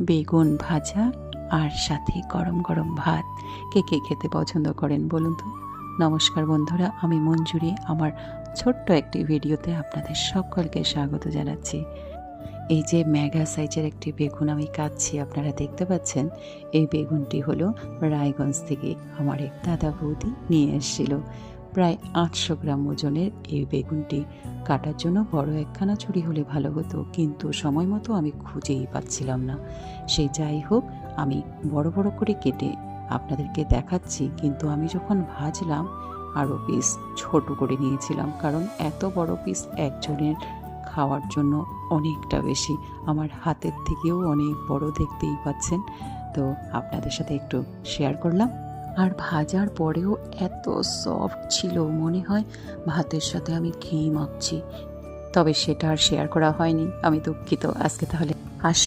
বেগুন ভাজা আর সাথে গরম গরম ভাত। কে কে খেতে পছন্দ করেন বলুন তো? নমস্কার বন্ধুরা, আমি মঞ্জুরি। আমার ছোট্ট একটি ভিডিওতে আপনাদের সকলকে স্বাগত জানাচ্ছি। এই যে মেগা সাইজের একটি বেগুন আমি কাটছি, আপনারা দেখতে পাচ্ছেন। এই বেগুনটি হলো রায়গঞ্জ থেকে আমার এক দাদা বৌদি নিয়ে এসেছিল। প্রায় 800 গ্রাম ওজনের এই বেগুনটি কাটার জন্য বড় একখানা ছুরি হলে ভালো হতো, কিন্তু সময় মতো আমি খুঁজেই পাচ্ছিলাম না। সে যাই হোক, আমি বড় বড় করে কেটে আপনাদেরকে দেখাচ্ছি, কিন্তু আমি যখন ভাজলাম আরও পিস ছোট করে নিয়েছিলাম, কারণ এত বড় পিস একজনের খাওয়ার জন্য অনেকটা বেশি। আমার হাতের থেকেও অনেক বড়, দেখতেই পাচ্ছেন। তো আপনাদের সাথে একটু শেয়ার করলাম। আর ভাজার পরেও এত সফট ছিল, মনে হয় ভাতের সাথে আমি ঘি মাখছি। তবে সেটা আর শেয়ার করা হয়নি, আমি দুঃখিত। আজকে তাহলে আসি।